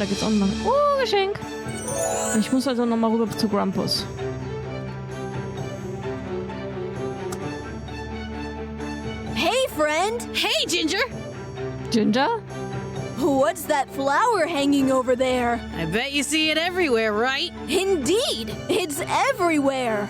da geht's auch noch. Geschenk. Ich muss also nochmal rüber zu Grumpus. Hey, friend! Hey, Ginger! Ginger? What's that flower hanging over there? I bet you see it everywhere, right? Indeed! It's everywhere!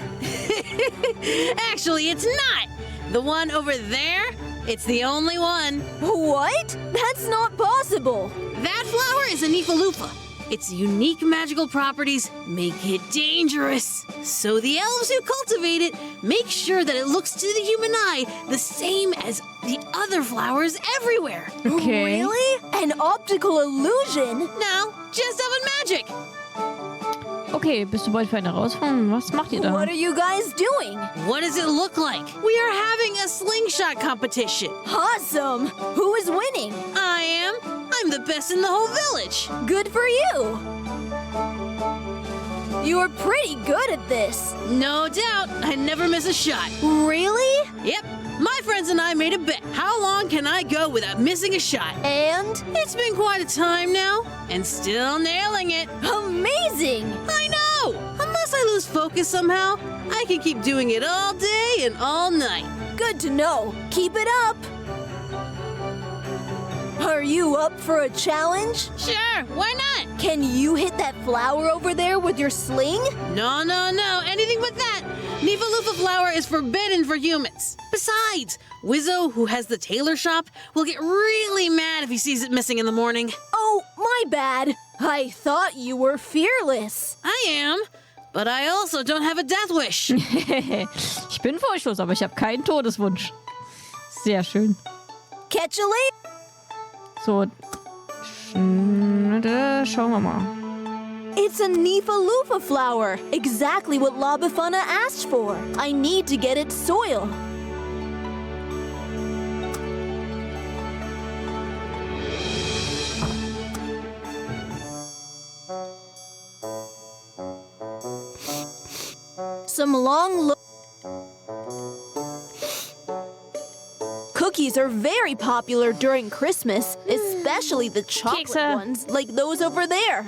Actually, it's not! The one over there, it's the only one. What? That's not possible! That flower is a Nifalufa. Its unique magical properties make it dangerous. So the elves who cultivate it make sure that it looks to the human eye the same as the other flowers everywhere. Okay. Really? An optical illusion? No, just oven magic. Okay, bist du bald für eine Herausforderung? Was macht ihr da? What are you guys doing? What does it look like? We are having a slingshot competition. Awesome! Who is winning? I am. I'm the best in the whole village. Good for you! You're pretty good at this. No doubt, I never miss a shot. Really? Yep, my friends and I made a bet. How long can I go without missing a shot? And? It's been quite a time now, and still nailing it. Amazing! I know! Unless I lose focus somehow, I can keep doing it all day and all night. Good to know. Keep it up. Are you up for a challenge? Sure, why not? Can you hit that flower over there with your sling? No, anything but that. Nifalufa flower is forbidden for humans. Besides, Wizzo, who has the tailor shop, will get really mad if he sees it missing in the morning. Oh, my bad. I thought you were fearless. I am, but I also don't have a death wish. Ich bin furchtlos, aber ich habe keinen Todeswunsch. Sehr schön. Catch a late? So, schauen wir mal. It's a Nifalufa flower. Exactly what La Befana asked for. I need to get its soil. Some long cookies are very popular during Christmas, especially the chocolate Kekse. ones, like those over there.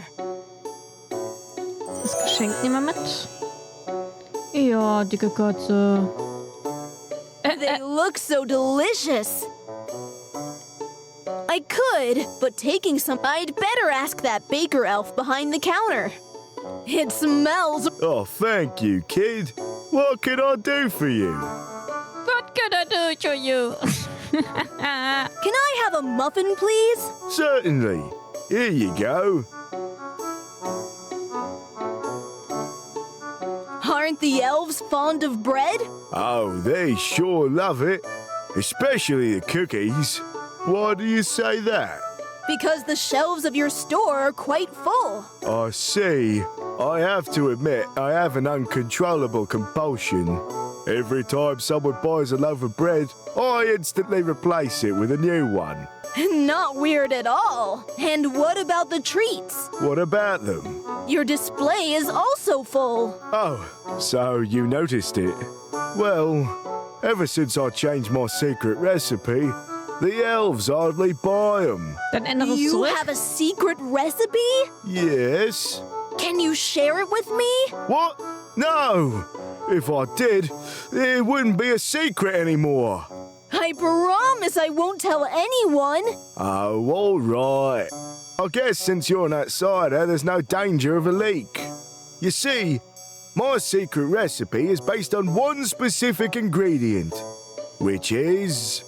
Das Geschenk nehmen wir mit. Ja, dicke Katze. They look so delicious. I could, but taking some, I'd better ask that baker elf behind the counter. It smells. Oh, thank you, kid. What can I do for you? What can I do to you? Can I have a muffin, please? Certainly. Here you go. Aren't the elves fond of bread? Oh, they sure love it. Especially the cookies. Why do you say that? Because the shelves of your store are quite full. I see. I have to admit, I have an uncontrollable compulsion. Every time someone buys a loaf of bread, I instantly replace it with a new one. Not weird at all. And what about the treats? What about them? Your display is also full. Oh, so you noticed it. Well, ever since I changed my secret recipe, the elves hardly buy them. Dann ändere es You zurück. have a secret recipe? Yes? Can you share it with me? What? No! If I did, it wouldn't be a secret anymore. I promise I won't tell anyone. Oh, all right. I guess since you're an outsider, there's no danger of a leak. You see, my secret recipe is based on one specific ingredient, which is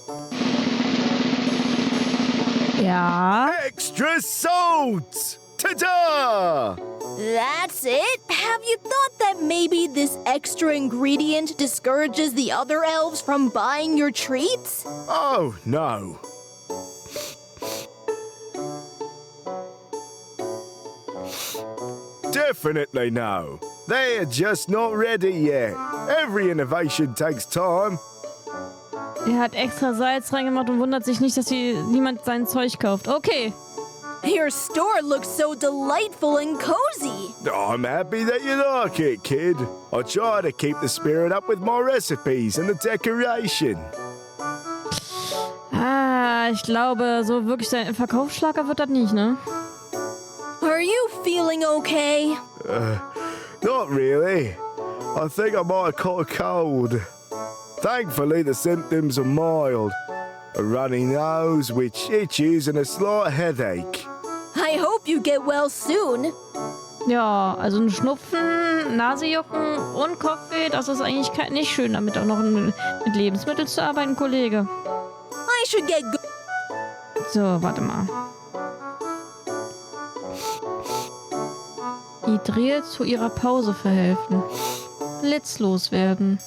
Ja. extra salt! Ta-da! That's it? Have you thought that maybe this extra ingredient discourages the other elves from buying your treats? Oh, no. Definitely no. They're just not ready yet. Every innovation takes time. Er hat extra Salz reingemacht und wundert sich nicht, dass niemand sein Zeug kauft. Okay. Your store looks so delightful and cozy. I'm happy that you like it, kid. I try to keep the spirit up with my recipes and the decoration. Ah, ich glaube, so wirklich ein Verkaufsschlager wird das nicht, ne? Are you feeling okay? Not really. I think I might have caught a cold. Thankfully, the symptoms are mild. A runny nose, which itches, and a slight headache. I hope you get well soon. Ja, also ein Schnupfen, Nasejucken und Kopfweh, das ist eigentlich nicht schön, damit auch noch mit Lebensmitteln zu arbeiten, Kollege. I should get good. So, warte mal. Idril zu ihrer Pause verhelfen. Blitz loswerden.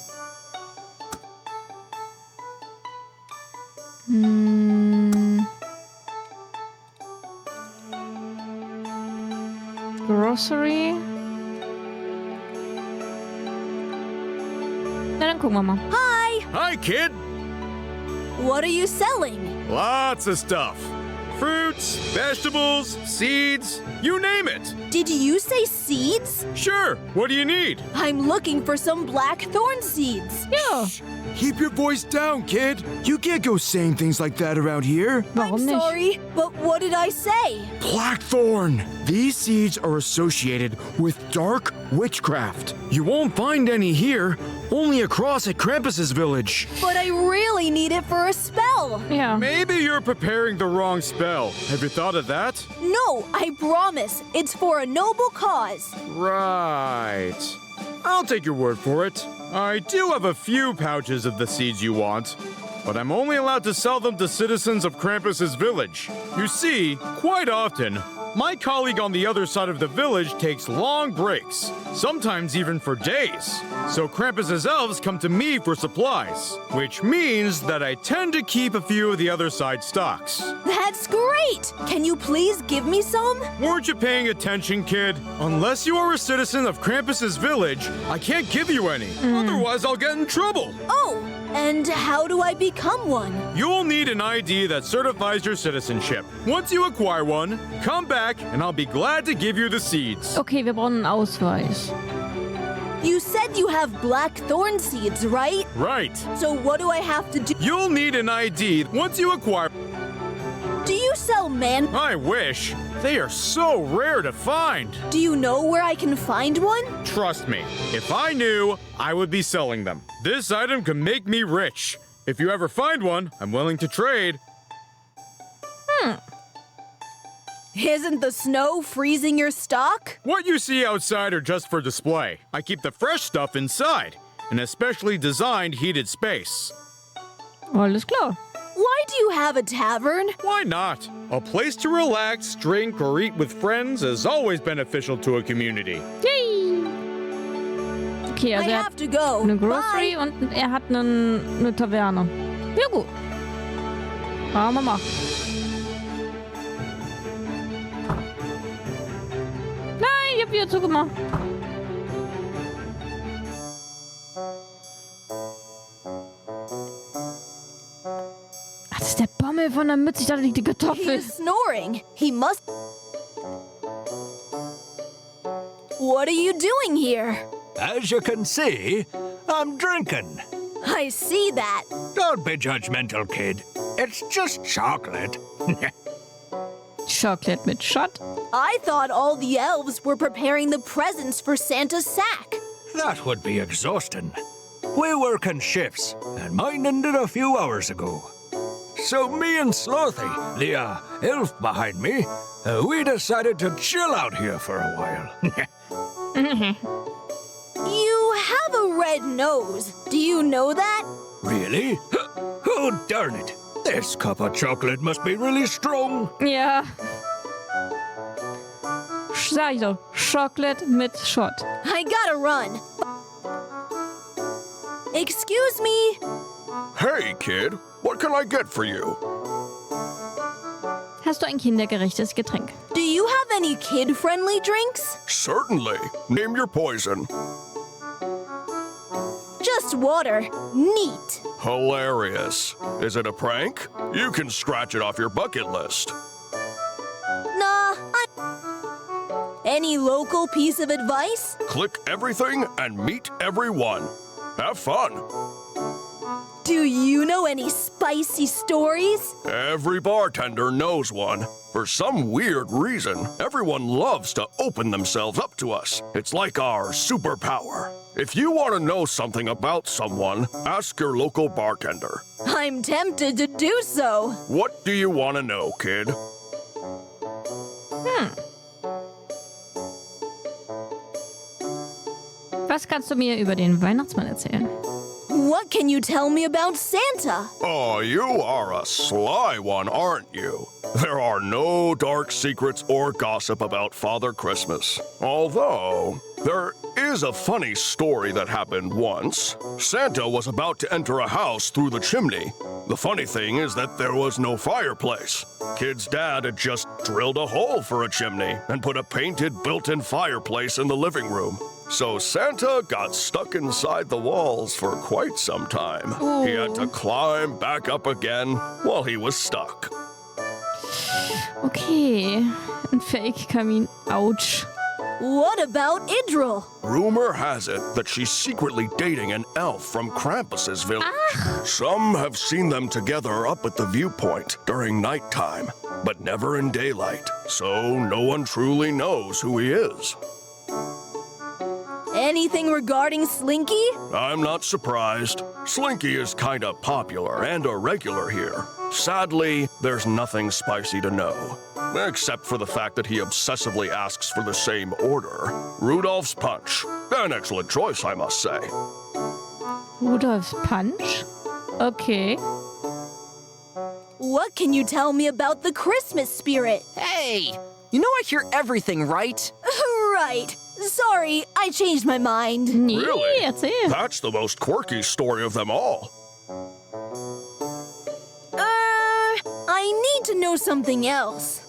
Grocery. Na, dann gucken wir mal. Hi! Hi, kid! What are you selling? Lots of stuff. Fruits, vegetables, seeds, you name it. Did you say seeds? Sure, what do you need? I'm looking for some blackthorn seeds. Ja, Keep your voice down, kid. You can't go saying things like that around here. warum I'm nicht? sorry, but what did I say? Blackthorn. These seeds are associated with dark witchcraft. You won't find any here, only across at Krampus's village. But I really need it for a spell. Ja. Maybe you're preparing the wrong spell. Have you thought of that? No, I promise. It's for a noble cause. Right. I'll take your word for it. I do have a few pouches of the seeds you want, but I'm only allowed to sell them to citizens of Krampus's village. You see, quite often, my colleague on the other side of the village takes long breaks, sometimes even for days. So Krampus's elves come to me for supplies, which means that I tend to keep a few of the other side stocks. That's great. Can you please give me some? Weren't you paying attention, kid? Unless you are a citizen of Krampus's village, I can't give you any. Otherwise, I'll get in trouble. Oh, and how do I become one? You'll need an ID that certifies your citizenship. Once you acquire one, come back and I'll be glad to give you the seeds. Okay, wir brauchen einen Ausweis. You said you have blackthorn seeds, right? Right. So what do I have to do? You'll need an ID once you acquire. Do you sell man? I wish. They are so rare to find. Do you know where I can find one? Trust me, if I knew, I would be selling them. This item can make me rich. If you ever find one, I'm willing to trade. Isn't the snow freezing your stock? What you see outside are just for display. I keep the fresh stuff inside, in a specially designed heated space. Alles klar. Why do you have a tavern? Why not? A place to relax, drink, or eat with friends is always beneficial to a community. Yay. Okay, I also er have hat to go. eine Grocery Bye. und er hat eine Taverne. Ja gut. Schauen wir mal. Nein, ich hab wieder zugemacht. Ach, das ist der Bommel von der Mütze. Ich dachte, die He Kartoffel. is snoring. He must. What are you doing here? As you can see, I'm drinking. I see that. Don't be judgmental, kid. It's just chocolate. Chocolate mit Shot. I thought all the elves were preparing the presents for Santa's sack. That would be exhausting. We work in shifts, and mine ended a few hours ago. So me and Slothy, the elf behind me, we decided to chill out here for a while. You have a red nose. Do you know that? Really? Oh, darn it. This cup of chocolate must be really strong. Ja. Sag ich doch. Chocolate mit Shot. I gotta run. Excuse me. Hey, kid, what can I get for you? Hast du ein kindergerechtes Getränk? Do you have any kid-friendly drinks? Certainly. Name your poison. Just water. Neat. Hilarious. Is it a prank? You can scratch it off your bucket list. Nah, Any local piece of advice? Click everything and meet everyone. Have fun. Do you know any spicy stories? Every bartender knows one. For some weird reason, everyone loves to open themselves up to us. It's like our superpower. If you want to know something about someone, ask your local bartender. I'm tempted to do so. What do you want to know, kid? Was kannst du mir über den Weihnachtsmann erzählen? What can you tell me about Santa? Oh, you are a sly one, aren't you? There are no dark secrets or gossip about Father Christmas. Although, there is a funny story that happened once. Santa was about to enter a house through the chimney. The funny thing is that there was no fireplace. Kid's dad had just drilled a hole for a chimney and put a painted built-in fireplace in the living room. So Santa got stuck inside the walls for quite some time. He had to climb back up again while he was stuck. Okay, ein Fake-Kamin. Ouch. What about Idril? Rumor has it that she's secretly dating an elf from Krampus's village. Some have seen them together up at the viewpoint during nighttime, but never in daylight, so no one truly knows who he is. Anything regarding Slinky? I'm not surprised. Slinky is kinda popular and a regular here. Sadly, there's nothing spicy to know. Except for the fact that he obsessively asks for the same order. Rudolph's Punch. An excellent choice, I must say. Rudolfs Punch? Okay. What can you tell me about the Christmas spirit? Hey, you know I hear everything, right? Right. Sorry, I changed my mind. Nee, Really? erzähl. That's the most quirky story of them all. I need to know something else.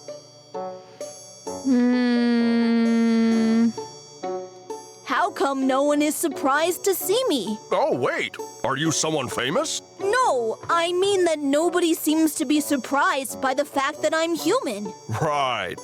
How come no one is surprised to see me? Oh, wait. Are you someone famous? No, I mean that nobody seems to be surprised by the fact that I'm human. Right.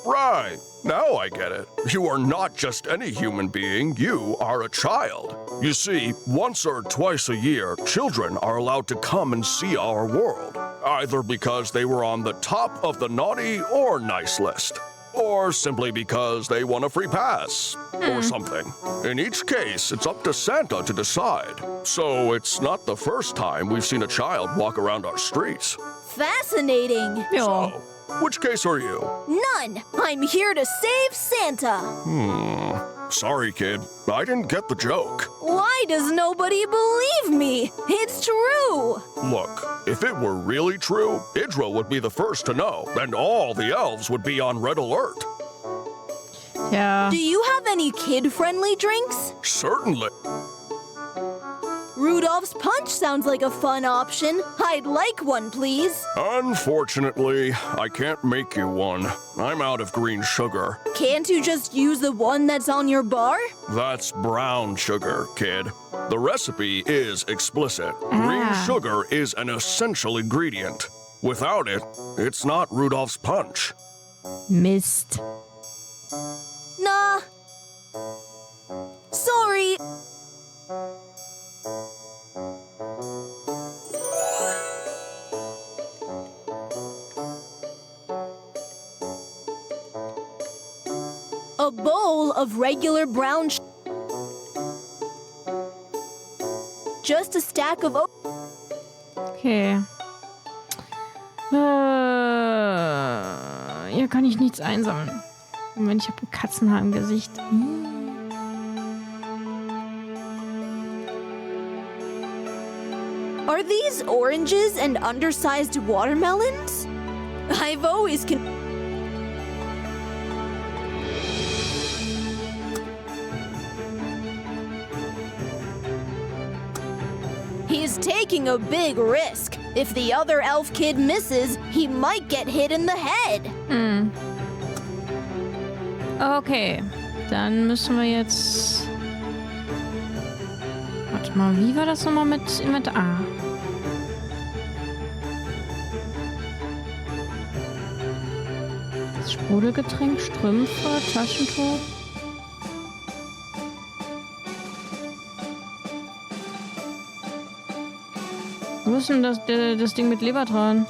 Now I get it. You are not just any human being, you are a child. You see, once or twice a year, children are allowed to come and see our world, either because they were on the top of the naughty or nice list, or simply because they won a free pass, or something. In each case, it's up to Santa to decide. So it's not the first time we've seen a child walk around our streets. Fascinating. Ja. So, which case are you? None. I'm here to save Santa. Sorry, kid. I didn't get the joke. Why does nobody believe me? It's true. Look, if it were really true, Idra would be the first to know, and all the elves would be on red alert. Ja. Do you have any kid-friendly drinks? Certainly. Rudolph's Punch sounds like a fun option. I'd like one, please. Unfortunately, I can't make you one. I'm out of green sugar. Can't you just use the one that's on your bar? That's brown sugar, kid. The recipe is explicit. Green sugar is an essential ingredient. Without it, it's not Rudolph's Punch. Mist. Nah. Sorry. A bowl of regular brown just a stack of Okay. Hier kann ich nichts einsammeln. Moment, ich habe ein Katzenhaar im Gesicht. Are these oranges and undersized watermelons? I've always He's taking a big risk. If the other elf kid misses, he might get hit in the head. Okay, dann müssen wir jetzt... Warte mal, wie war das nochmal mit Inventar? Ah. Das Sprudelgetränk, Strümpfe, Taschentuch. Wo ist denn das Ding mit Lebertran?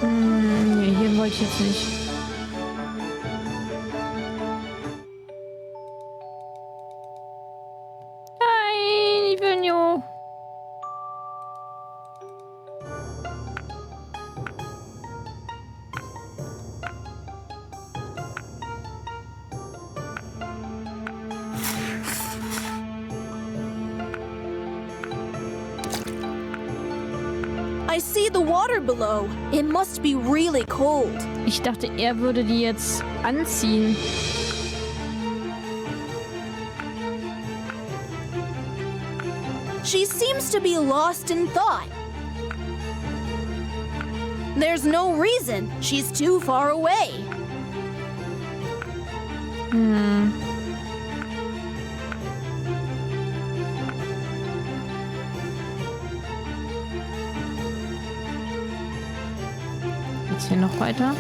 Nee, hier wollte ich jetzt nicht. Nein, ich will nur. I see the water below. It must be really cold. Ich dachte, er würde die jetzt anziehen. She seems to be lost in thought. There's no reason. She's too far away. Jetzt hier noch weiter.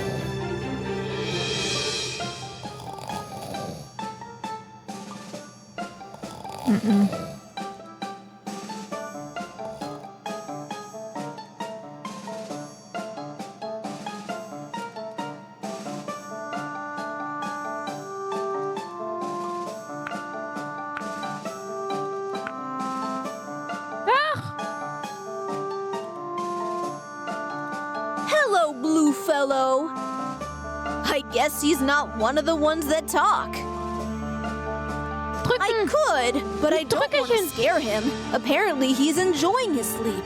Hello, blue fellow. I guess he's not one of the ones that talk. I Drücken! could, but I don't want to Drückerchen. scare him. Apparently, he's enjoying his sleep.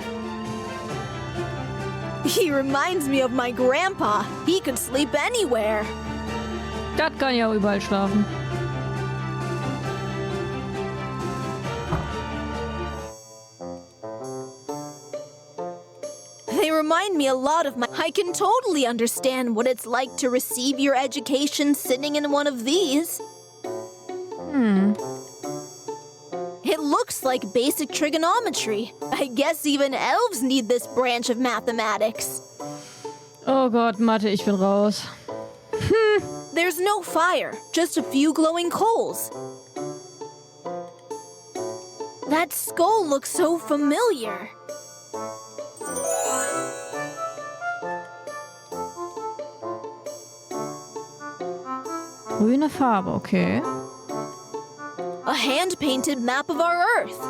He reminds me of my grandpa. He could sleep anywhere. Das kann ja auch überall schlafen. They remind me a lot of my... I can totally understand what it's like to receive your education sitting in one of these. It looks like basic trigonometry. I guess even elves need this branch of mathematics. Oh Gott, Mathe, ich bin raus. There's no fire, just a few glowing coals. That skull looks so familiar. Grüne Farbe, okay. A hand-painted map of our Earth.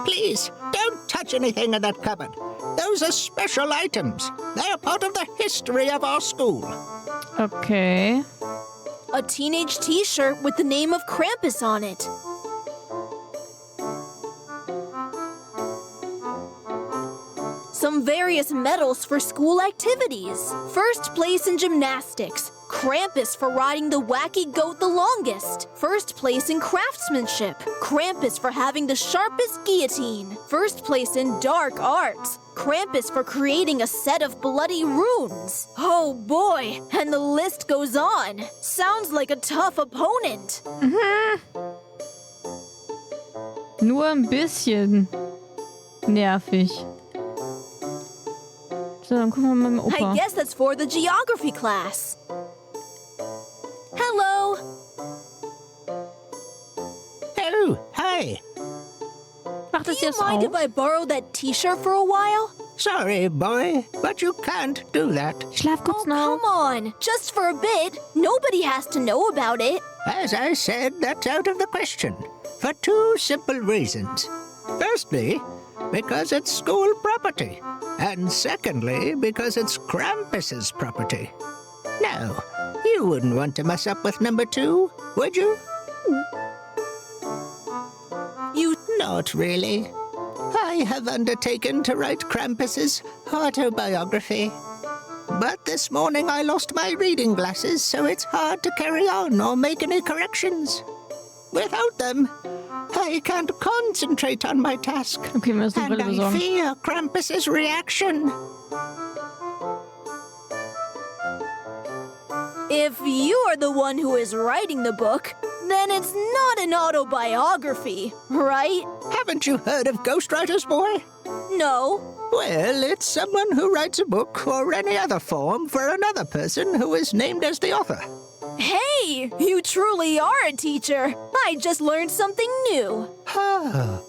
Please, don't touch anything in that cupboard. Those are special items. They are part of the history of our school. Okay. A teenage t-shirt with the name of Krampus on it. Some various medals for school activities. First place in gymnastics. Krampus for riding the wacky goat the longest. First place in craftsmanship. Krampus for having the sharpest guillotine. First place in dark arts. Krampus for creating a set of bloody runes. Oh boy, and the list goes on. Sounds like a tough opponent. Nur ein bisschen nervig. So, dann gucken wir mal mit dem Opa. I guess that's for the geography class. Hello. Oh, hi. Macht Do es you jetzt mind auf? if I borrow that t-shirt for a while? Sorry, boy, but you can't do that. Ich schlaf kurz Oh, noch. come on. Just for a bit. Nobody has to know about it. As I said, that's out of the question. For two simple reasons. Firstly, because it's school property. And secondly, because it's Krampus's property. No, you wouldn't want to mess up with number two, would you? Not really. I have undertaken to write Krampus's autobiography. But this morning I lost my reading glasses, so it's hard to carry on or make any corrections. Without them, I can't concentrate on my task. Okay, wir müssen eine And Brille I besorgen. fear Krampus's reaction. If you're the one who is writing the book, then it's not an autobiography, right? Haven't you heard of ghostwriters, boy? No. Well, it's someone who writes a book or any other form for another person who is named as the author. Hey, you truly are a teacher. I just learned something new. Ah.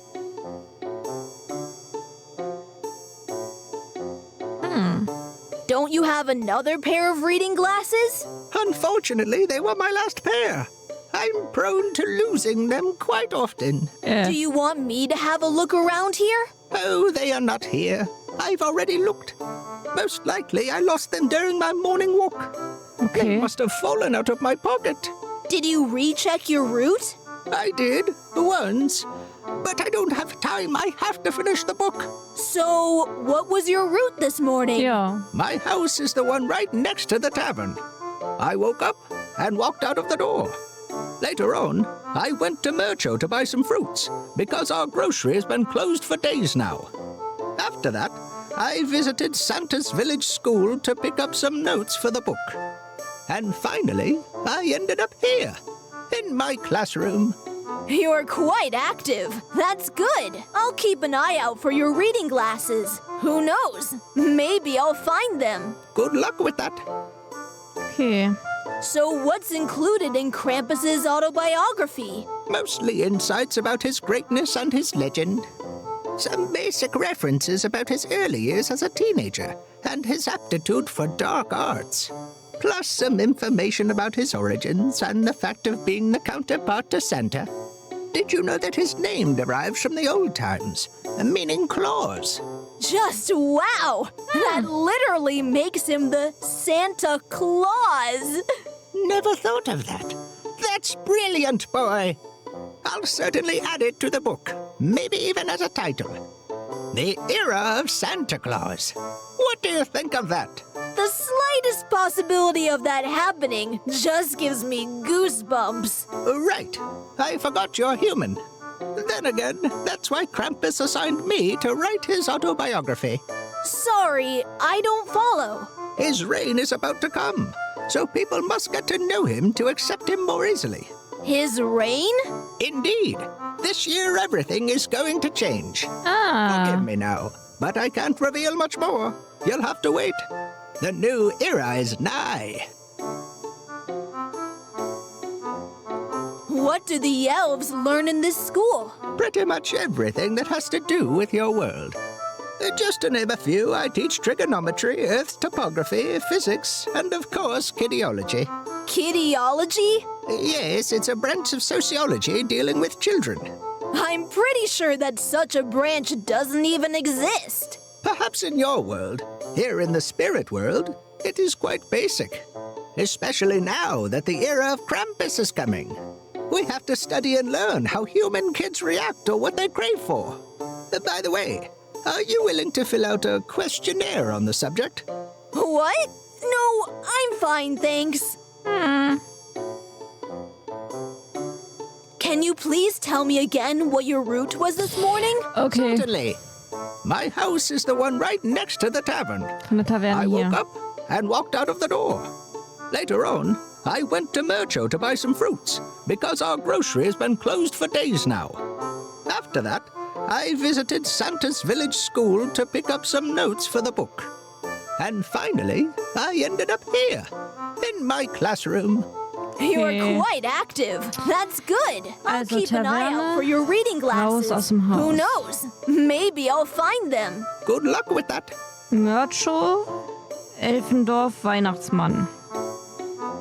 Don't you have another pair of reading glasses? Unfortunately, they were my last pair. I'm prone to losing them quite often. Do you want me to have a look around here? Oh, they are not here. I've already looked. Most likely I lost them during my morning walk. They Okay. must have fallen out of my pocket. Did you recheck your route? I did, once. But I don't have time. I have to finish the book. So, what was your route this morning? Ja. My house is the one right next to the tavern. I woke up and walked out of the door. Later on, I went to Mercho to buy some fruits, because our grocery has been closed for days now. After that, I visited Santa's village school to pick up some notes for the book. And finally, I ended up here, in my classroom. You're quite active. That's good. I'll keep an eye out for your reading glasses. Who knows? Maybe I'll find them. Good luck with that. Okay. So what's included in Krampus's autobiography? Mostly insights about his greatness and his legend. Some basic references about his early years as a teenager and his aptitude for dark arts. Plus some information about his origins and the fact of being the counterpart to Santa. Did you know that his name derives from the old times, meaning claws? Just wow! That literally makes him the Santa Claus! Never thought of that. That's brilliant, boy. I'll certainly add it to the book, maybe even as a title. The Era of Santa Claus. What do you think of that? The slightest possibility of that happening just gives me goosebumps. Right. I forgot you're human. Then again, that's why Krampus assigned me to write his autobiography. Sorry, I don't follow. His reign is about to come, so people must get to know him to accept him more easily. His reign? Indeed. This year everything is going to change. Ah. Forgive me now, but I can't reveal much more. You'll have to wait. The new era is nigh. What do the elves learn in this school? Pretty much everything that has to do with your world. Just to name a few, I teach trigonometry, earth topography, physics, and of course, kidiology. Kidiology? Yes, it's a branch of sociology dealing with children. I'm pretty sure that such a branch doesn't even exist. Perhaps in your world, here in the spirit world, it is quite basic. Especially now that the era of Krampus is coming. We have to study and learn how human kids react or what they crave for. By the way, are you willing to fill out a questionnaire on the subject? What? No, I'm fine, thanks. Can you please tell me again what your route was this morning? Okay. Certainly. My house is the one right next to the tavern. Von der Taverne I woke hier. up and walked out of the door. Later on, I went to Mercho to buy some fruits, because our grocery has been closed for days now. After that, I visited Santa's village school to pick up some notes for the book. And finally, I ended up here, in my classroom. You're Okay. quite active. That's good. I'll Also keep an eye Taverne, out for your reading raus glasses. aus dem Haus. Who knows? Maybe I'll find them. Good luck with that. Mercho, Elfendorf, Weihnachtsmann.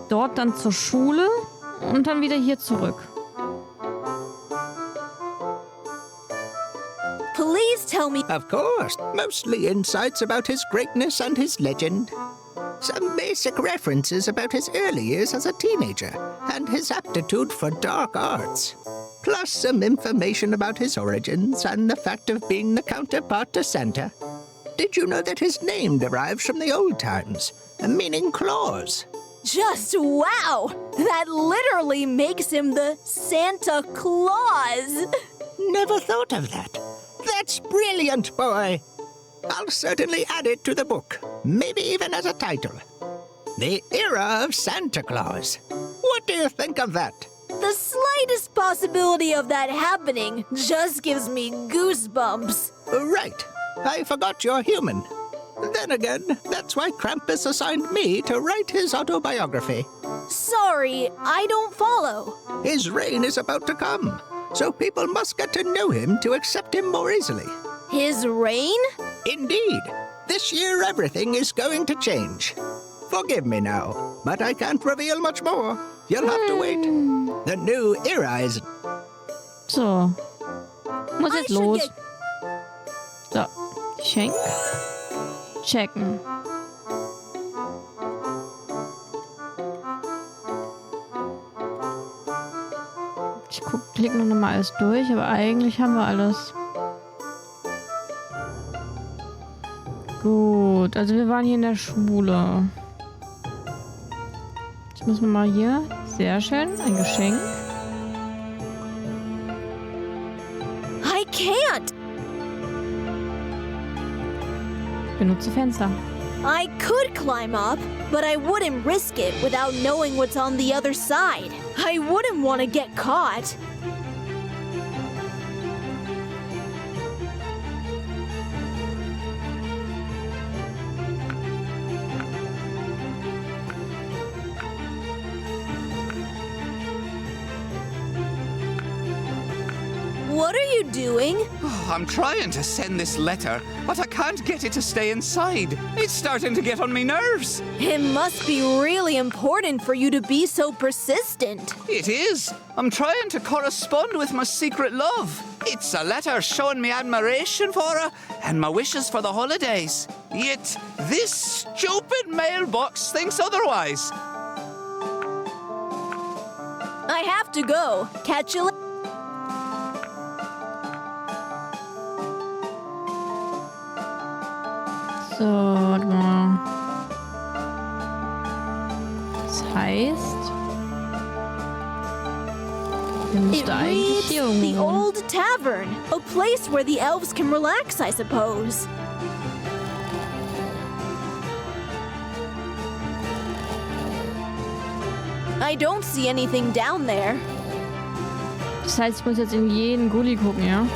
Dort dann zur Schule und dann wieder hier zurück. Please tell me. Of course, mostly insights about his greatness and his legend. Some basic references about his early years as a teenager and his aptitude for dark arts. Plus some information about his origins and the fact of being the counterpart to Santa. Did you know that his name derives from the old times, meaning claws? Just wow! That literally makes him the Santa Claus! Never thought of that. That's brilliant, boy. I'll certainly add it to the book, maybe even as a title. The Era of Santa Claus. What do you think of that? The slightest possibility of that happening just gives me goosebumps. Right. I forgot you're human. Then again, that's why Krampus assigned me to write his autobiography. Sorry, I don't follow. His reign is about to come, so people must get to know him to accept him more easily. His reign? Indeed. This year everything is going to change. Forgive me now, but I can't reveal much more. You'll have to wait. The new era is... So. Muss jetzt los. get- So. Geschenk. Checken. Ich klicke noch mal alles durch, aber eigentlich haben wir alles. Gut, also wir waren hier in der Schule. Jetzt müssen wir mal hier. Sehr schön, ein Geschenk. I can't! Benutze Fenster. I could climb up, but I wouldn't risk it without knowing what's on the other side. I wouldn't want to get caught. What are you doing? I'm trying to send this letter, but I can't get it to stay inside. It's starting to get on me nerves. It must be really important for you to be so persistent. It is. I'm trying to correspond with my secret love. It's a letter showing me admiration for her and my wishes for the holidays. Yet this stupid mailbox thinks otherwise. I have to go. Catch you later. So, warte mal. Das heißt, wir It müssten eigentlich reads hier the irgendwo. old tavern, a place where the elves can relax, I suppose. I don't see anything down there. Das heißt, ich muss jetzt in jeden Gully gucken, ja?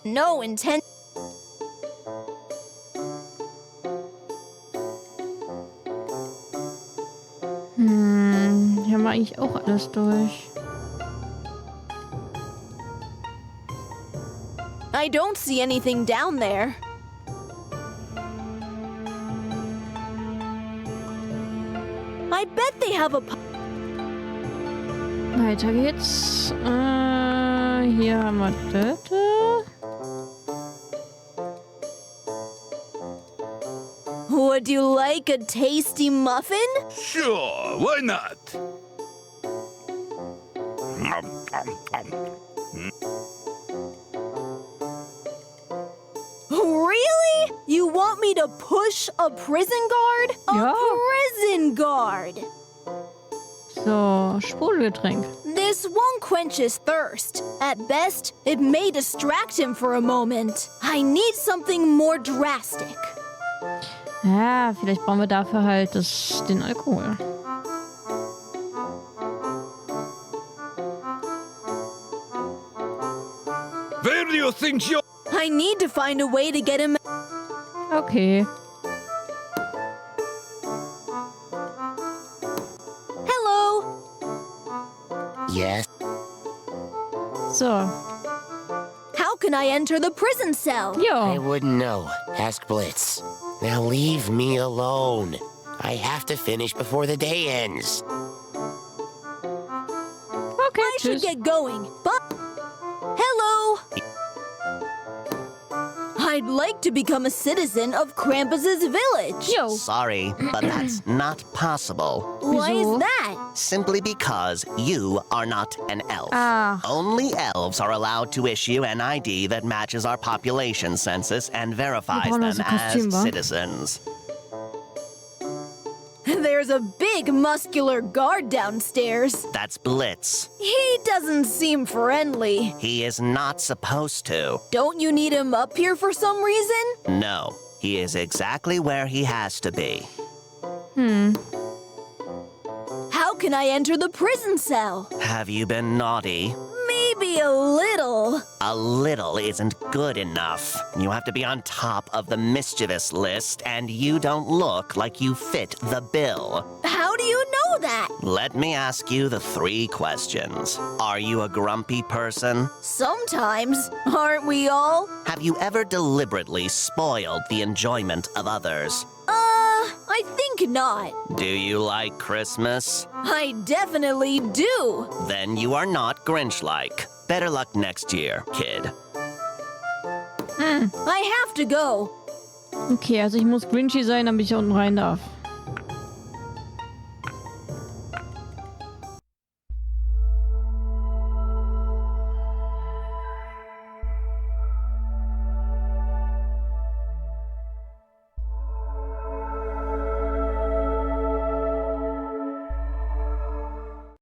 No intent. Hier haben wir eigentlich auch alles durch. I don't see anything down there. I bet they have a... Weiter geht's. Hier haben wir das. Would you like a tasty muffin? Sure, why not? Really? You want me to push a prison guard? A Yeah. prison guard! So, Sprudelgetränk. This won't quench his thirst. At best, it may distract him for a moment. I need something more drastic. Ja, vielleicht brauchen wir dafür halt den Alkohol. Where do you think you're... I need to find a way to get him. Okay. Hello? Yes. So. How can I enter the prison cell? I Jo. wouldn't know. Ask Blitz. Now leave me alone. I have to finish before the day ends. Okay, I should tschüss. get going, but... Hello? I I'd like to become a citizen of Krampus's village. Jo. Sorry, but that's not possible. Why Wieso? is that? Simply because you are not an elf. Ah. Only elves are allowed to issue an ID that matches our population census and verifies brauchen them also Kostüm, as wa? citizens. There's a big muscular guard downstairs. That's Blitz. He doesn't seem friendly. He is not supposed to. Don't you need him up here for some reason? No, he is exactly where he has to be. How can I enter the prison cell? Have you been naughty? Maybe a little. A little isn't good enough. You have to be on top of the mischievous list, and you don't look like you fit the bill. How do you know that? Let me ask you the 3 questions. Are you a grumpy person? Sometimes. Aren't we all? Have you ever deliberately spoiled the enjoyment of others? I think not. Do you like Christmas? I definitely do. Then you are not Grinch-like. Better luck next year, kid. I have to go. Okay, also ich muss Grinchy sein, damit ich da unten rein darf.